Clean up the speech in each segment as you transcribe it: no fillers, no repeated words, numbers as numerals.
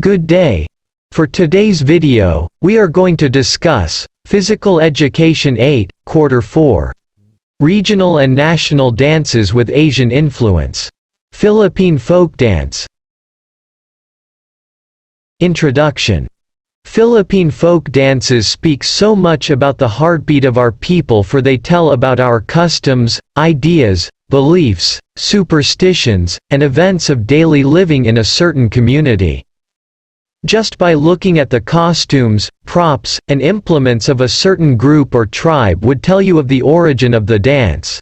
Good day. For today's video, we are going to discuss Physical Education 8, Quarter 4. Regional and National Dances with Asian Influence. Philippine Folk Dance. Introduction. Philippine folk dances speak so much about the heartbeat of our people, for they tell about our customs, ideas, beliefs, superstitions, and events of daily living in a certain community. Just by looking at the costumes, props, and implements of a certain group or tribe would tell you of the origin of the dance.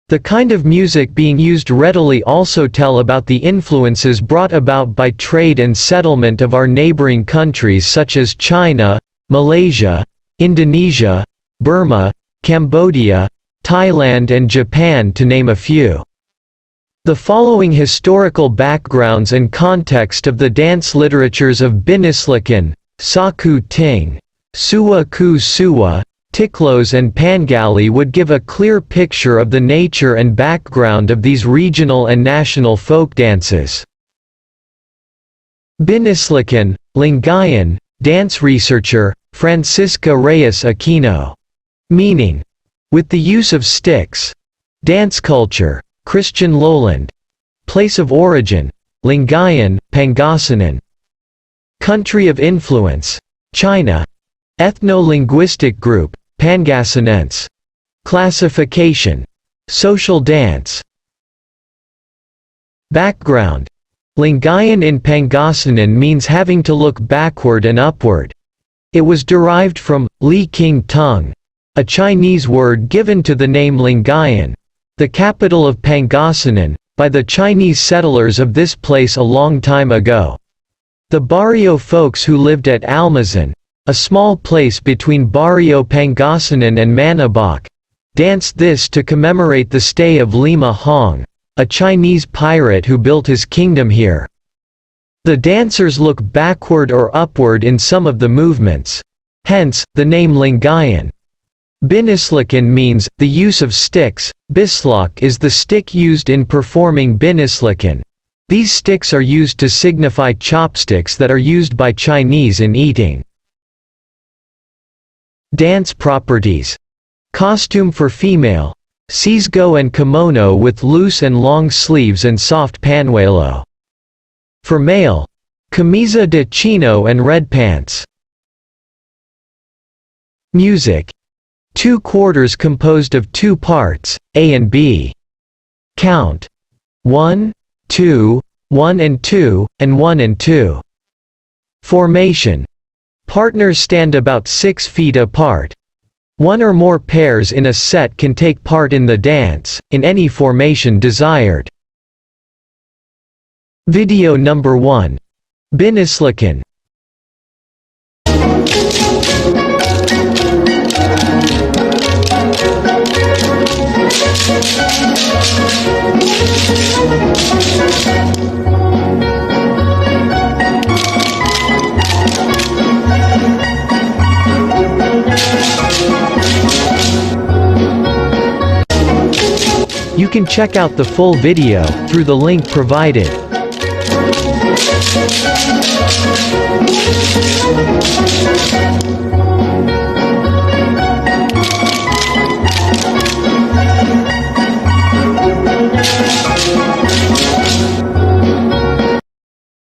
The kind of music being used readily also tell about the influences brought about by trade and settlement of our neighboring countries such as China, Malaysia, Indonesia, Burma, Cambodia, Thailand and Japan, to name a few. The following historical backgrounds and context of the dance literatures of Binislakan, Sakuting, Sua-ku-sua, Tiklos and Pangalay would give a clear picture of the nature and background of these regional and national folk dances. Binislakan, Lingayan, dance researcher, Francisca Reyes Aquino. Meaning, with the use of sticks. Dance culture, Christian lowland. Place of origin, Lingayan, Pangasinan. Country of influence, China. Ethno-linguistic group, Pangasinense. Classification, social dance. Background. Lingayan in Pangasinan means having to look backward and upward. It was derived from Li King Tung, a Chinese word given to the name Lingayan, the capital of Pangasinan, by the Chinese settlers of this place a long time ago. The Barrio folks who lived at Almazan, a small place between Barrio Pangasinan and Manabak, danced this to commemorate the stay of Lima Hong, a Chinese pirate who built his kingdom here. The dancers look backward or upward in some of the movements. Hence, the name Lingayan. Binislakan means the use of sticks. Bislak is the stick used in performing Binislakan. These sticks are used to signify chopsticks that are used by Chinese in eating. Dance properties. Costume for female, sisgo and kimono with loose and long sleeves and soft panuelo. For male, camisa de chino and red pants. Music. 2 quarters composed of 2 parts, A and B. Count. 1, 2, 1 and 2, and 1 and 2. Formation. Partners stand about 6 feet apart. 1 or more pairs in a set can take part in the dance, in any formation desired. Video number 1. Binislakan. You can check out the full video through the link provided.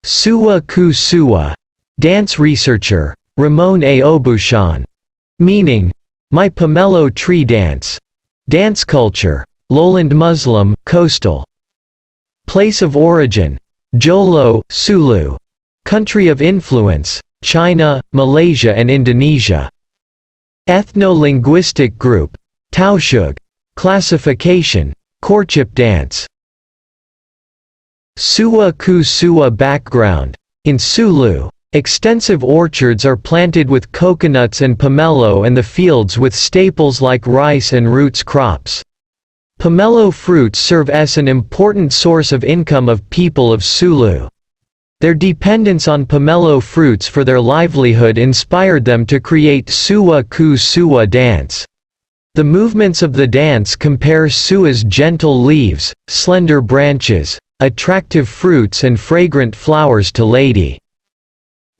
Sua-ku-sua. Dance researcher, Ramon A. Obuchan. Meaning, my pomelo tree dance. Dance culture, lowland Muslim, coastal. Place of origin, Jolo, Sulu. Country of influence, China, Malaysia and Indonesia. Ethno-linguistic group, Tausug. Classification, courtship dance. Sua-ku-sua background. In Sulu, extensive orchards are planted with coconuts and pomelo, and the fields with staples like rice and roots crops. Pomelo fruits serve as an important source of income of people of Sulu. Their dependence on pomelo fruits for their livelihood inspired them to create Sua-ku-sua dance. The movements of the dance compare Sua's gentle leaves, slender branches, attractive fruits and fragrant flowers to Lady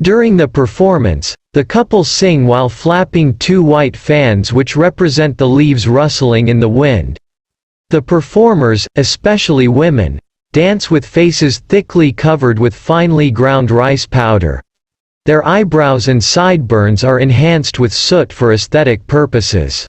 During the performance, the couple sing while flapping two white fans which represent the leaves rustling in the wind. The performers, especially women, dance with faces thickly covered with finely ground rice powder. Their eyebrows and sideburns are enhanced with soot for aesthetic purposes.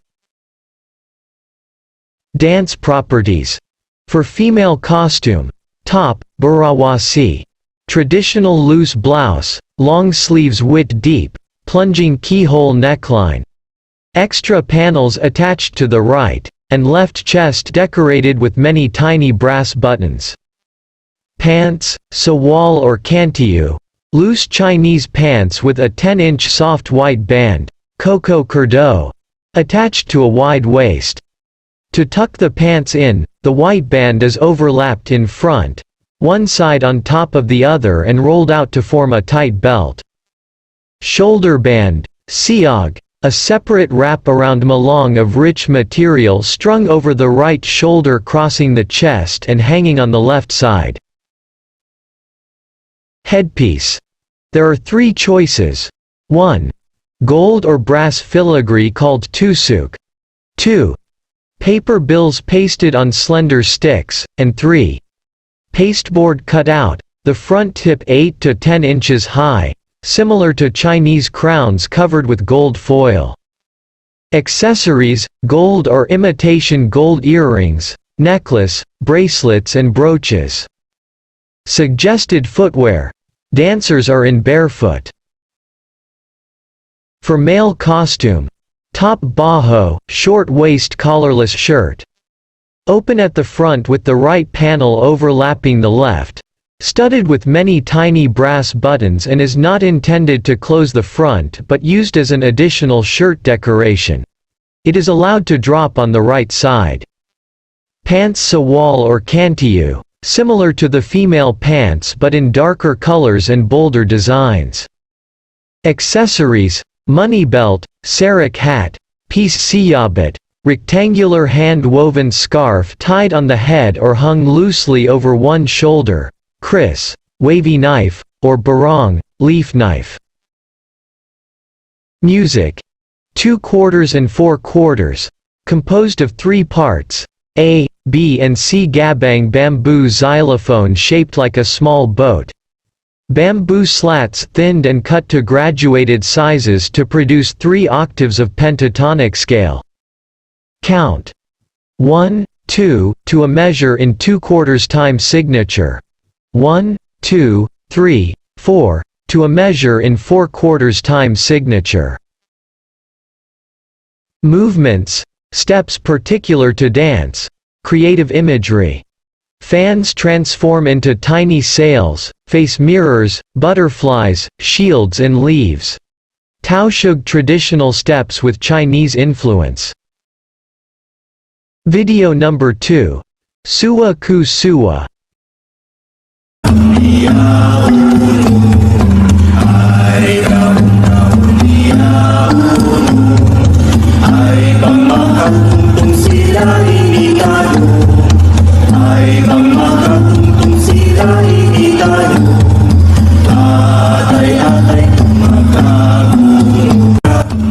Dance properties. For female costume: top, barawasi. Traditional loose blouse, long sleeves width deep, plunging keyhole neckline. Extra panels attached to the right and left chest decorated with many tiny brass buttons. Pants, sawal or kantiu. Loose Chinese pants with a 10-inch soft white band, coco kurdo, attached to a wide waist. To tuck the pants in, the white band is overlapped in front, one side on top of the other and rolled out to form a tight belt. Shoulder band, siog, a separate wrap around malong of rich material strung over the right shoulder crossing the chest and hanging on the left side. Headpiece. There are three choices. 1. Gold or brass filigree called tusuk. 2. Paper bills pasted on slender sticks, and 3. Pasteboard cut out, the front tip 8 to 10 inches high, similar to Chinese crowns covered with gold foil. Accessories: gold or imitation gold earrings, necklace, bracelets and brooches. Suggested footwear: dancers are in barefoot. For male costume: top baho, short waist collarless shirt. Open at the front with the right panel overlapping the left, studded with many tiny brass buttons and is not intended to close the front but used as an additional shirt decoration. It is allowed to drop on the right side. Pants sawal or kantiu, similar to the female pants but in darker colors and bolder designs. Accessories: money belt, sarak hat, piece siyabit, rectangular hand-woven scarf tied on the head or hung loosely over one shoulder, kris, wavy knife, or barong, leaf knife. Music: 2/4 and 4/4, composed of 3 parts, A, B and C. Gabang bamboo xylophone shaped like a small boat. Bamboo slats thinned and cut to graduated sizes to produce 3 octaves of pentatonic scale. Count 1, 2, to a measure in 2/4 time signature. 1, 2, 3, 4, to a measure in 4/4 time signature. Movements, steps particular to dance, creative imagery. Fans transform into tiny sails, face mirrors, butterflies, shields and leaves. Taoshug traditional steps with Chinese influence. Video number 2. Sua-ku-sua.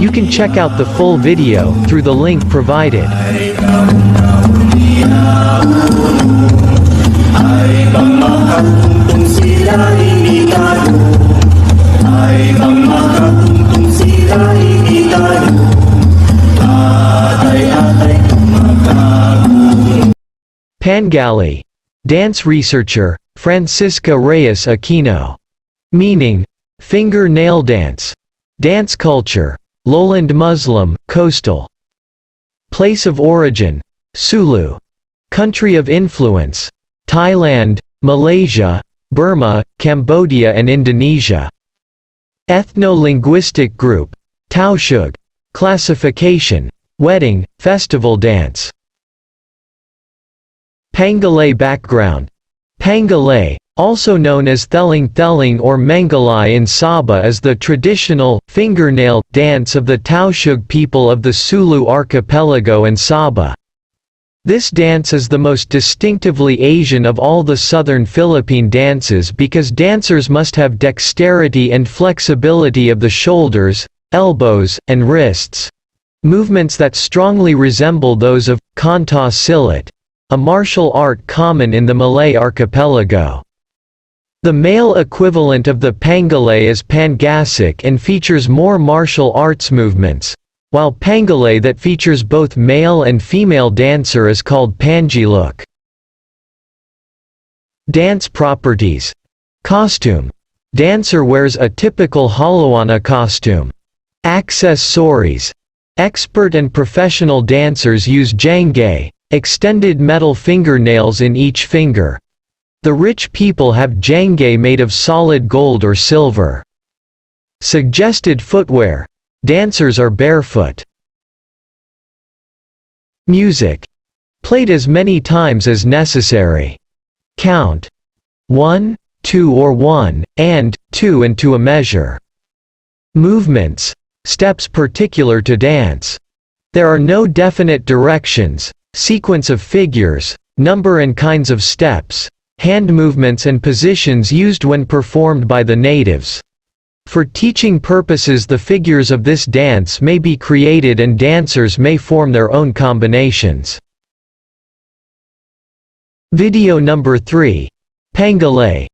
You can check out the full video through the link provided. Pangalay. Dance researcher, Francisca Reyes Aquino. Meaning: finger-nail dance. Dance culture: lowland Muslim, coastal. Place of origin: Sulu. Country of influence: Thailand, Malaysia, Burma, Cambodia and Indonesia. Ethno-linguistic group: Taoshug. Classification: wedding, festival dance. Pangalay background. Pangalay, also known as Theling or Mengalay in Sabah, is the traditional, fingernail, dance of the Taoshug people of the Sulu archipelago and Sabah. This dance is the most distinctively Asian of all the southern Philippine dances because dancers must have dexterity and flexibility of the shoulders, elbows, and wrists. Movements that strongly resemble those of Kanta Silat, a martial art common in the Malay archipelago. The male equivalent of the Pangalay is Pangasik and features more martial arts movements, while Pangalay that features both male and female dancer is called Pangiluk. Dance properties. Costume. Dancer wears a typical Halawana costume. Accessories. Expert and professional dancers use jangay, extended metal fingernails in each finger. The rich people have jangay made of solid gold or silver. Suggested footwear. Dancers are barefoot. Music. Played as many times as necessary. Count. 1, 2 or 1, and 2 into a measure. Movements. Steps particular to dance. There are no definite directions, sequence of figures, number and kinds of steps, hand movements and positions used when performed by the natives. For teaching purposes the figures of this dance may be created and dancers may form their own combinations. Video number 3. Pangalay.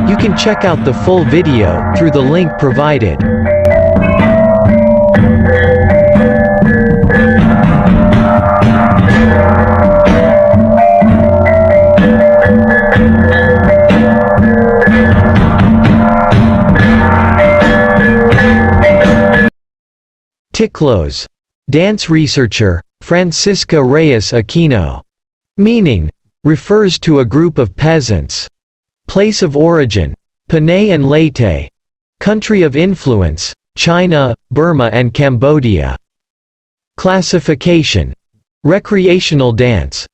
You can check out the full video through the link provided. Tiklos. Dance researcher, Francisca Reyes Aquino. Meaning, refers to a group of peasants. Place of origin, Panay and Leyte. Country of influence, China, Burma and Cambodia. Classification. Recreational dance.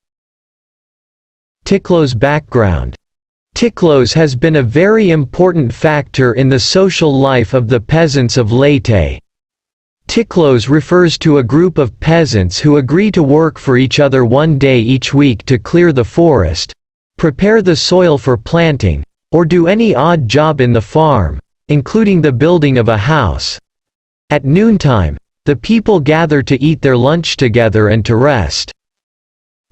Tiklos background. Tiklos has been a very important factor in the social life of the peasants of Leyte. Tiklos refers to a group of peasants who agree to work for each other one day each week to clear the forest, prepare the soil for planting, or do any odd job in the farm, including the building of a house. At noontime, the people gather to eat their lunch together and to rest.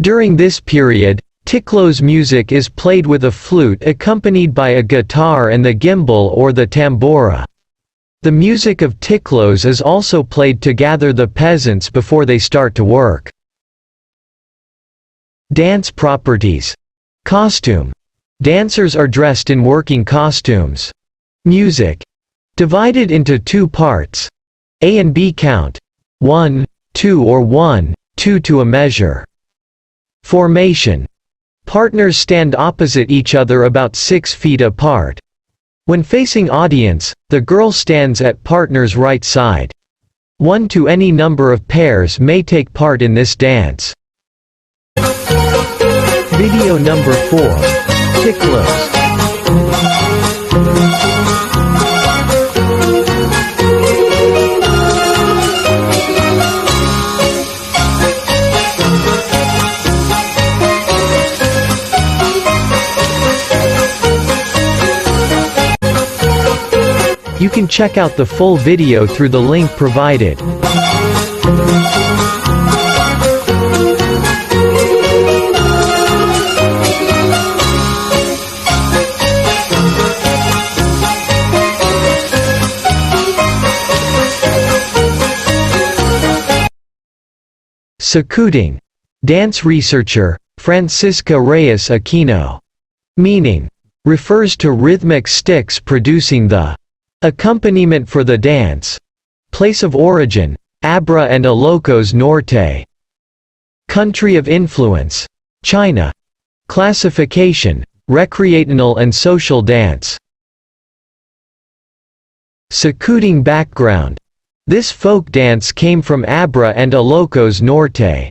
During this period, Tiklos music is played with a flute accompanied by a guitar and the gimbal or the tambora. The music of Tiklos is also played to gather the peasants before they start to work. Dance properties. Costume. Dancers are dressed in working costumes. Music. Divided into two parts. A and B count. 1, 2 or 1, 2 to a measure. Formation. Partners stand opposite each other about 6 feet apart. When facing audience, the girl stands at partner's right side. 1 to any number of pairs may take part in this dance. Video number 4. Tiklos. You can check out the full video through the link provided. Sakuting. Dance researcher, Francisca Reyes Aquino. Meaning, refers to rhythmic sticks producing the accompaniment for the dance. Place of origin, Abra and Ilocos Norte. Country of influence, China. Classification, recreational and social dance. Sakuting background. This folk dance came from Abra and Ilocos Norte.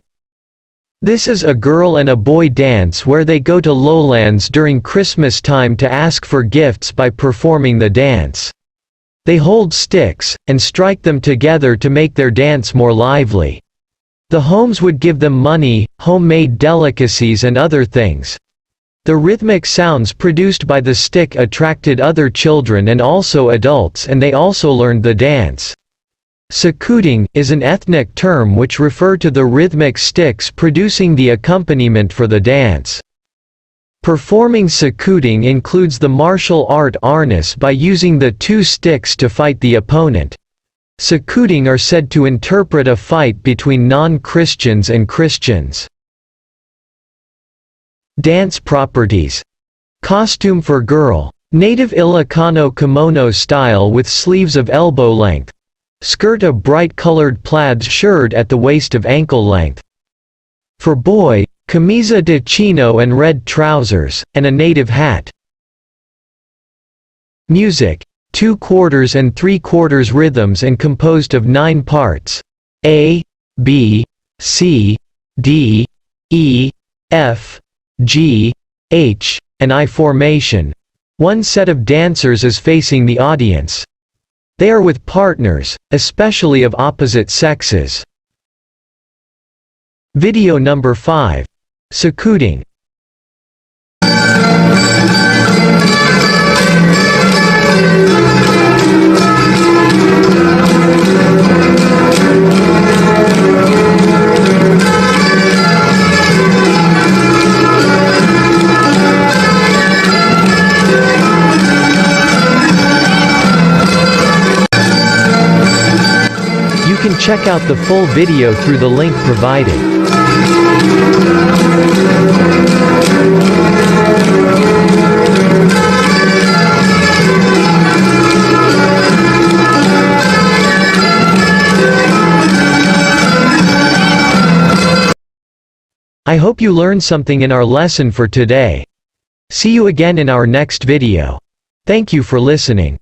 This is a girl and a boy dance where they go to lowlands during Christmas time to ask for gifts by performing the dance. They hold sticks, and strike them together to make their dance more lively. The homes would give them money, homemade delicacies and other things. The rhythmic sounds produced by the stick attracted other children and also adults, and they also learned the dance. Sakuting is an ethnic term which refer to the rhythmic sticks producing the accompaniment for the dance. Performing sakuting includes the martial art arnis by using the two sticks to fight the opponent. Sakuting are said to interpret a fight between non-Christians and Christians. Dance properties. Costume for girl. Native Ilocano kimono style with sleeves of elbow length. Skirt a bright-colored plaid shirt at the waist of ankle length. For boy, camisa de chino and red trousers, and a native hat. Music. 2/4 and 3/4 rhythms and composed of 9 parts. A, B, C, D, E, F, G, H, and I formation. One set of dancers is facing the audience. They are with partners, especially of opposite sexes. Video number 5. Sakuting. You can check out the full video through the link provided. I hope you learned something in our lesson for today. See you again in our next video. Thank you for listening.